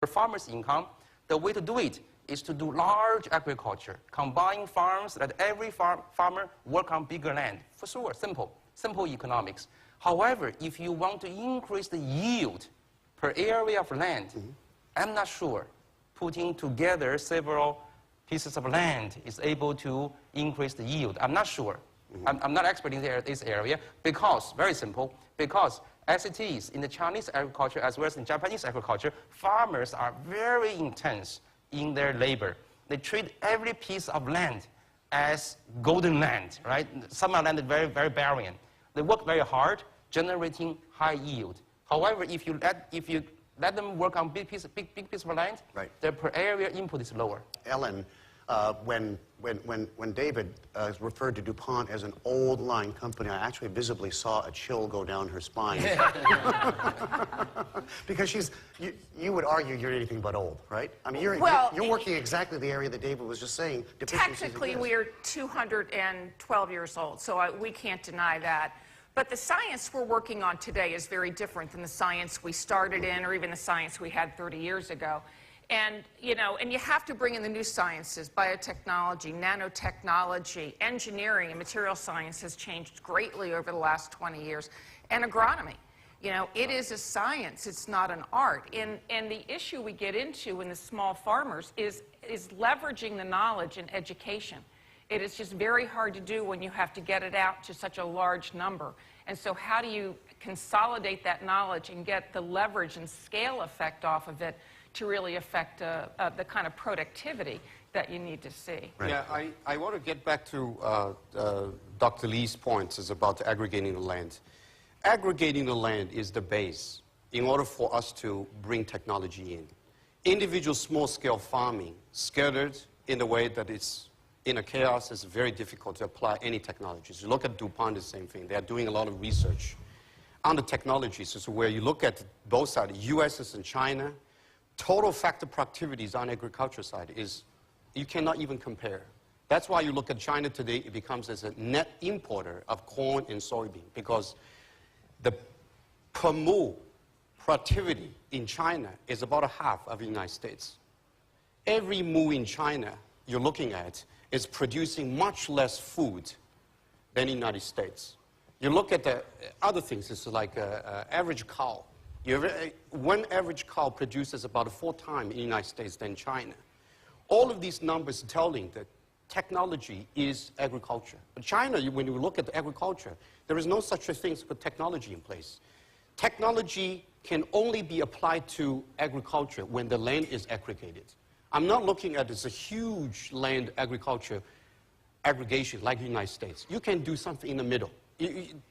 farmers' income, the way to do it is to do large agriculture, combine farms, let every farmer work on bigger land. For sure, simple economics. However, if you want to increase the yield per area of land, I'm not sure putting together several pieces of land is able to increase the yield. I'm not sure. I'm not expert in this area because, very simple, because as it is in the Chinese agriculture as well as in Japanese agriculture, farmers are very intense in their labor. They treat every piece of land as golden land, right? Some land is very, very barren. They work very hard, generating high yield. However, if you let them work on big piece of land, right, their per area input is lower. Ellen, when David referred to DuPont as an old line company, I actually visibly saw a chill go down her spine. Because you would argue you're anything but old, right? I mean, you're working exactly the area that David was just saying. Technically, we're 212 years old, so we can't deny that. But the science we're working on today is very different than the science we started in or even the science we had 30 years ago. And, you have to bring in the new sciences, biotechnology, nanotechnology, engineering, and material science has changed greatly over the last 20 years, and agronomy. It is a science, it's not an art. And the issue we get into in the small farmers is leveraging the knowledge in education. It is just very hard to do when you have to get it out to such a large number. And so how do you consolidate that knowledge and get the leverage and scale effect off of it to really affect the kind of productivity that you need to see? Right. Yeah, I want to get back to Dr. Lee's points is about aggregating the land. Aggregating the land is the base in order for us to bring technology in. Individual small-scale farming, scattered in a way that it's in a chaos, it's very difficult to apply any technologies. You look at DuPont, the same thing. They are doing a lot of research on the technologies. So where you look at both sides, U.S. and China, total factor productivities on agriculture side is, you cannot even compare. That's why you look at China today, it becomes as a net importer of corn and soybean, because the per mu productivity in China is about a half of the United States. Every mu in China you're looking at is producing much less food than the United States. You look at the other things, it's like an average cow. One average cow produces about 4 times in the United States than China. All of these numbers telling that technology is agriculture. But China, when you look at agriculture, there is no such a thing as technology in place. Technology can only be applied to agriculture when the land is aggregated. I'm not looking at it as a huge land agriculture aggregation like the United States. You can do something in the middle.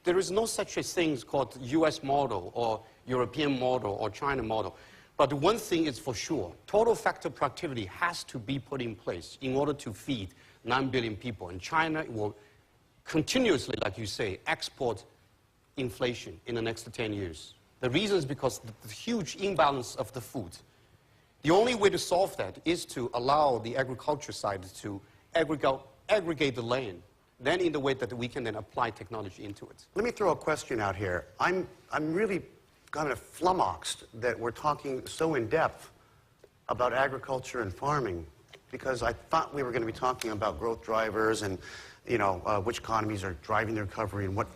There is no such a thing called US model or European model or China model. But one thing is for sure, total factor productivity has to be put in place in order to feed 9 billion people. And China will continuously, like you say, export inflation in the next 10 years. The reason is because the huge imbalance of the food. The only way to solve that is to allow the agriculture side to aggregate the land, then in the way that we can then apply technology into it. Let me throw a question out here. I'm really kind of flummoxed that we're talking so in depth about agriculture and farming, because I thought we were going to be talking about growth drivers and which economies are driving the recovery and what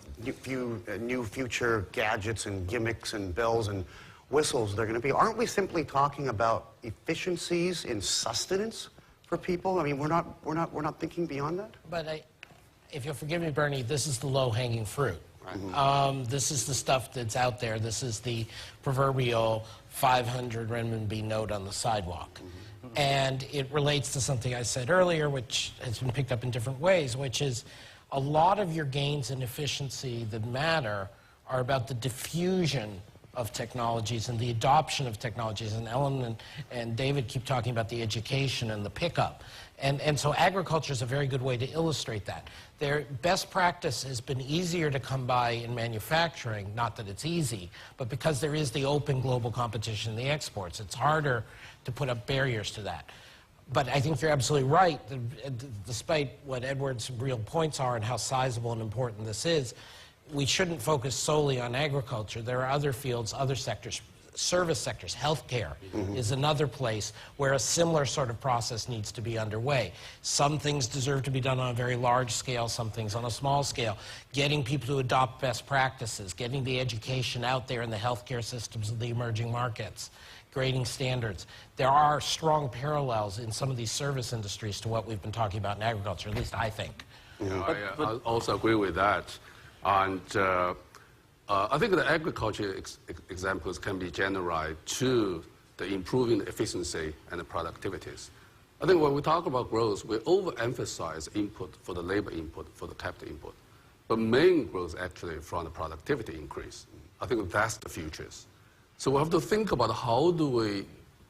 new future gadgets and gimmicks and bells and whistles they're going to be. Aren't we simply talking about efficiencies in sustenance for people? I mean, we're not thinking beyond that. But if you'll forgive me, Bernie, this is the low-hanging fruit. Right. This is the stuff that's out there. This is the proverbial 500 renminbi note on the sidewalk. And it relates to something I said earlier, which has been picked up in different ways, which is a lot of your gains in efficiency that matter are about the diffusion of technologies and the adoption of technologies. And Ellen and David keep talking about the education and the pickup. And so agriculture is a very good way to illustrate that. Their best practice has been easier to come by in manufacturing, not that it's easy, but because there is the open global competition in the exports, it's harder to put up barriers to that. But I think you're absolutely right, despite what Edward's real points are and how sizable and important this is, we shouldn't focus solely on agriculture. There are other fields, other sectors. service sectors. Healthcare is another place where a similar sort of process needs to be underway. Some things deserve to be done on a very large scale, some things on a small scale. Getting people to adopt best practices, getting the education out there in the healthcare systems of the emerging markets, grading standards. There are strong parallels in some of these service industries to what we've been talking about in agriculture, at least I think. I also agree with that. And I think the agriculture examples can be generalized to the improving efficiency and the productivities. I think when we talk about growth, we overemphasize input for the labor input, for the capital input. But main growth actually from the productivity increase. I think that's the futures. So we have to think about how do we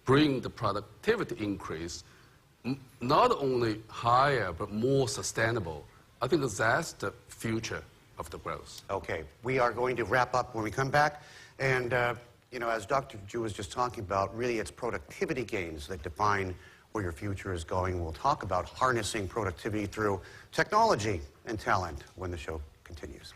bring the productivity increase not only higher, but more sustainable. I think that's the future of the growth. Okay, we are going to wrap up when we come back. And, you know, as Dr. Zhu was just talking about, really it's productivity gains that define where your future is going. We'll talk about harnessing productivity through technology and talent when the show continues.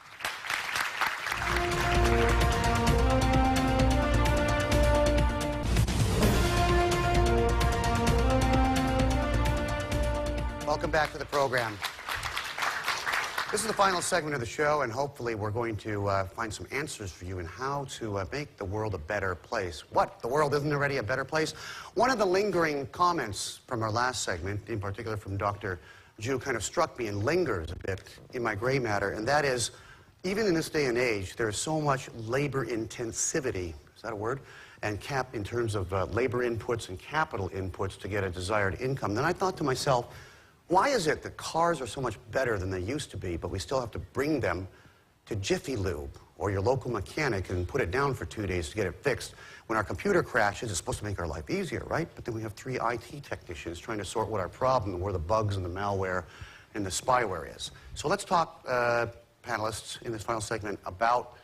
Welcome back to the program. This is the final segment of the show, and hopefully we're going to find some answers for you in how to make the world a better place. What? The world isn't already a better place? One of the lingering comments from our last segment, in particular from Dr. Zhu, kind of struck me and lingers a bit in my gray matter, and that is, even in this day and age, there is so much labor intensivity, is that a word? And cap in terms of labor inputs and capital inputs to get a desired income. Then I thought to myself, why is it that cars are so much better than they used to be, but we still have to bring them to Jiffy Lube or your local mechanic and put it down for 2 days to get it fixed? When our computer crashes, it's supposed to make our life easier, right? But then we have 3 IT technicians trying to sort what our problem and where the bugs and the malware and the spyware is. So let's talk, panelists, in this final segment about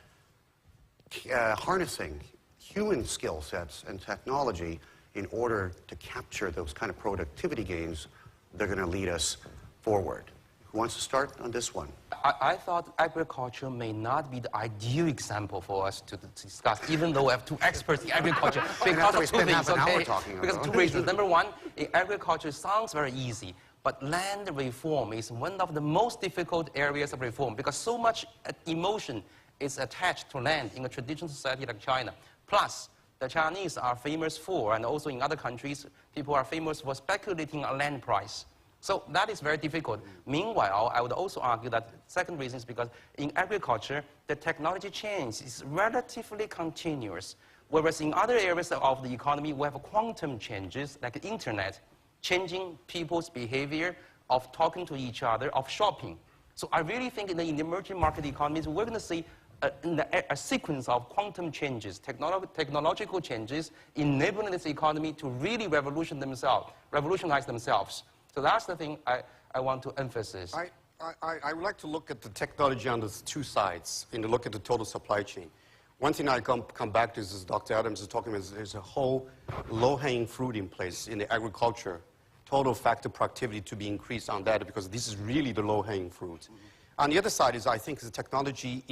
harnessing human skill sets and technology in order to capture those kind of productivity gains. They're going to lead us forward. Who wants to start on this one? I thought agriculture may not be the ideal example for us to discuss, even though we have 2 experts in agriculture. Because of 2 things, okay? Because of 2 reasons. Number one, in agriculture, it sounds very easy, but land reform is one of the most difficult areas of reform because so much emotion is attached to land in a traditional society like China. Plus, the Chinese are famous for, and also in other countries, people are famous for speculating on land price. So that is very difficult. Meanwhile, I would also argue that second reason is because in agriculture, the technology change is relatively continuous. Whereas in other areas of the economy, we have quantum changes, like the internet, changing people's behavior of talking to each other, of shopping. So I really think in the emerging market economies, we're going to see a sequence of quantum changes, technological changes, enabling this economy to really revolutionize themselves. So that's the thing I want to emphasize. I would like to look at the technology on the 2 sides and look at the total supply chain. One thing I come back to is Dr. Adams is talking about, there's a whole low-hanging fruit in place in the agriculture, total factor productivity to be increased on that because this is really the low-hanging fruit. On the other side is I think the technology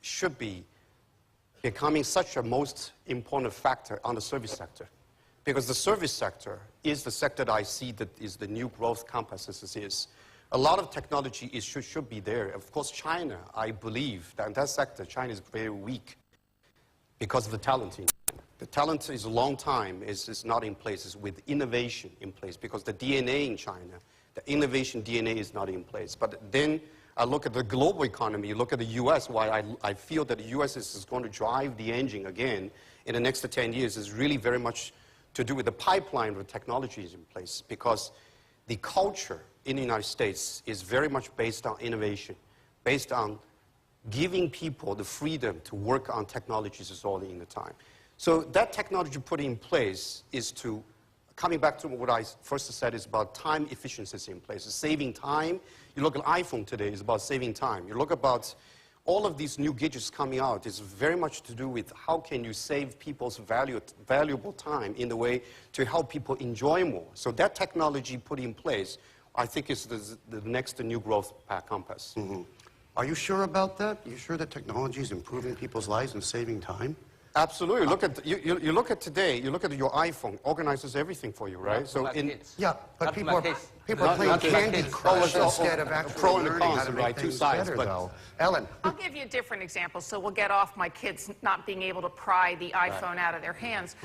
should be becoming such a most important factor on the service sector. Because the service sector is the sector that I see that is the new growth compass as this is. A lot of technology should be there. Of course, China, I believe that in that sector, China is very weak because of the talent in China. The talent is a long time, is not in place, is with innovation in place because the DNA in China, the innovation DNA is not in place. But then I look at the global economy, you look at the U.S., why I feel that the U.S. is going to drive the engine again in the next 10 years is really very much to do with the pipeline of the technologies in place because the culture in the United States is very much based on innovation, based on giving people the freedom to work on technologies all in the time. So that technology put in place is to, coming back to what I first said, is about time efficiencies in place, saving time. You look at iPhone today, it's about saving time. You look about all of these new gadgets coming out, it's very much to do with how can you save people's valuable time in the way to help people enjoy more. So that technology put in place, I think is the next new growth compass. Are you sure about that? Are you sure that technology is improving people's lives and saving time? Absolutely. Look at you look at today. You look at your iPhone, organizes everything for you, right? So in Yeah, but Not people are, my case. people are Not- playing not my Candy case. Crush Oh, instead of a actually pro and a learning con, how to right? make Two things sides, better, but- though. Ellen, I'll give you a different example, so we'll get off my kids not being able to pry the iPhone out of their hands.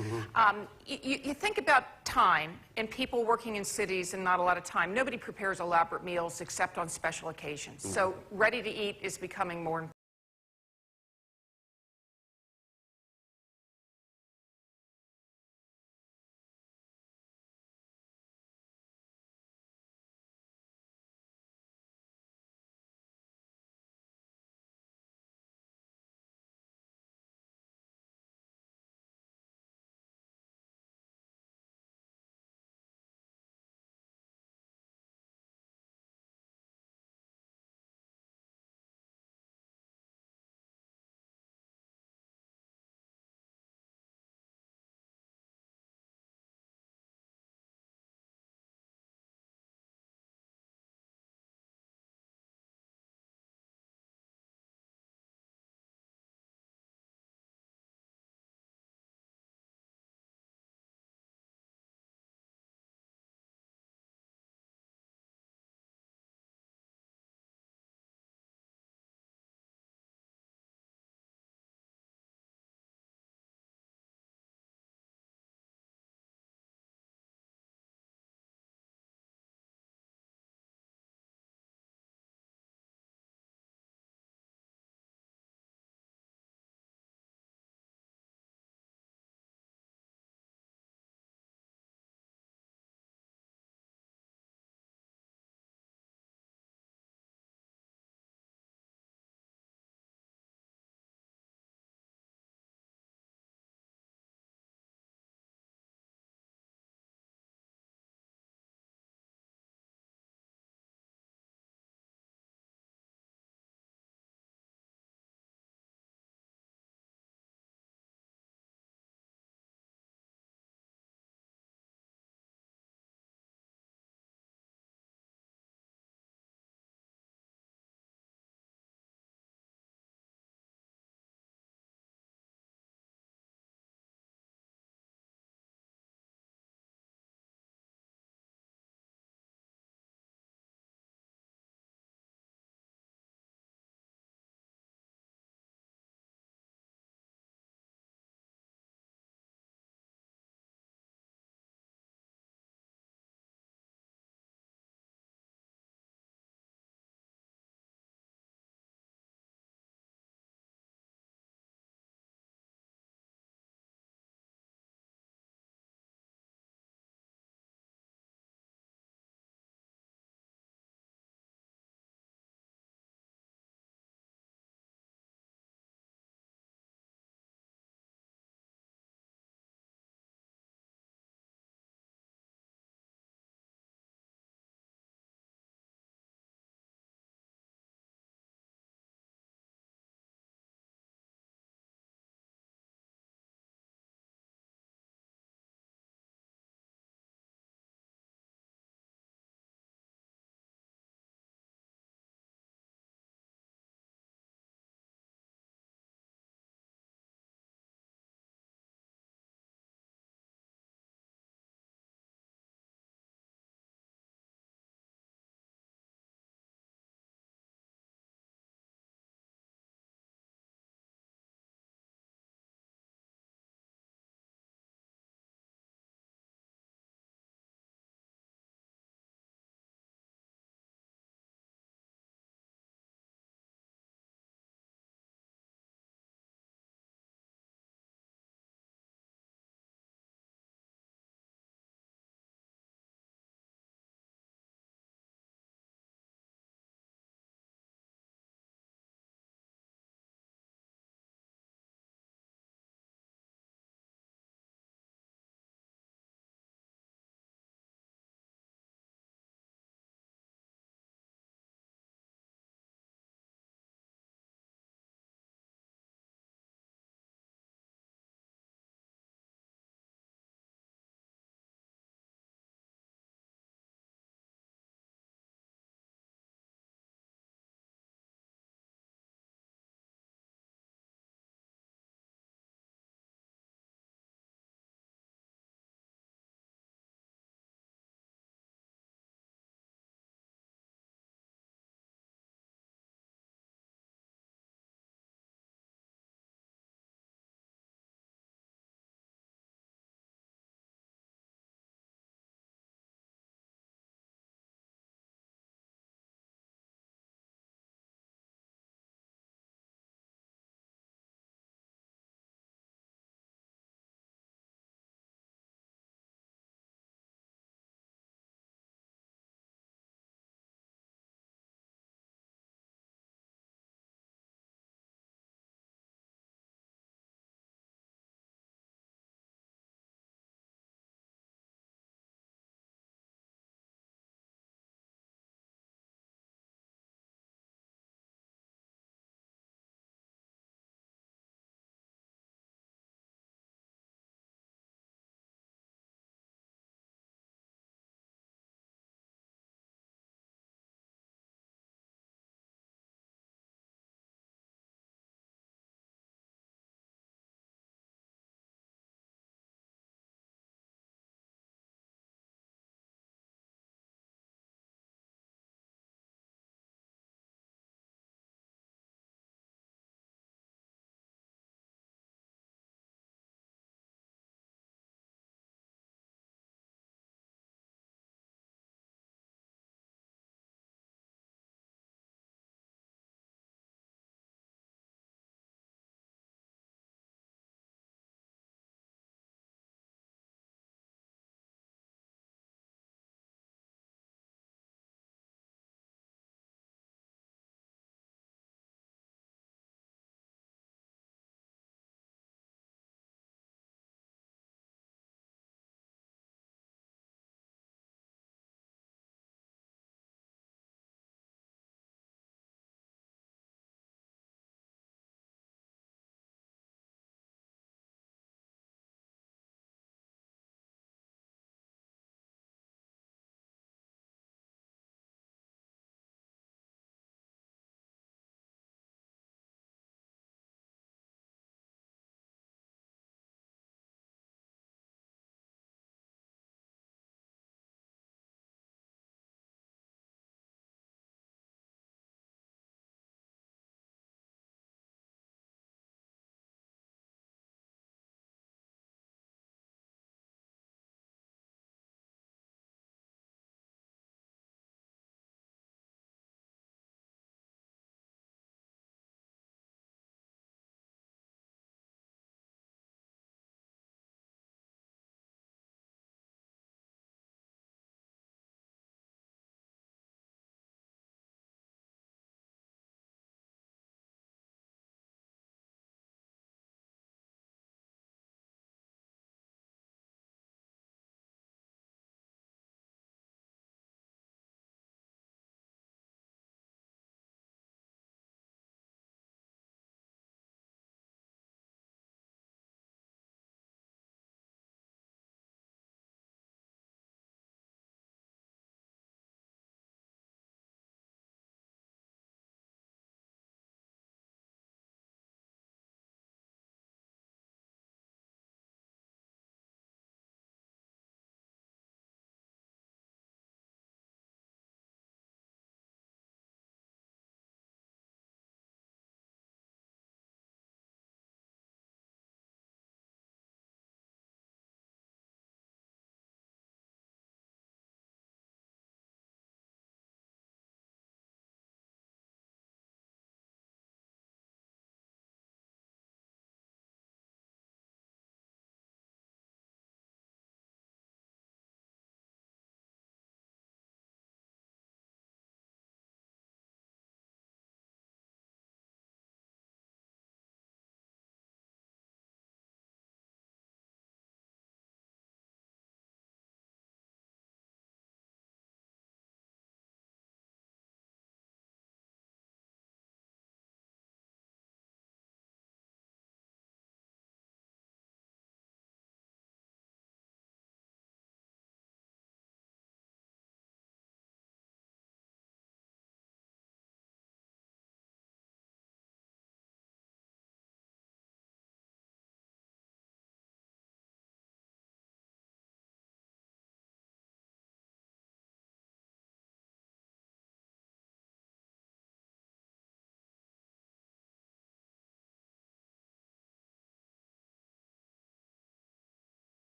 You think about time and people working in cities and not a lot of time. Nobody prepares elaborate meals except on special occasions. So ready to eat is becoming more important.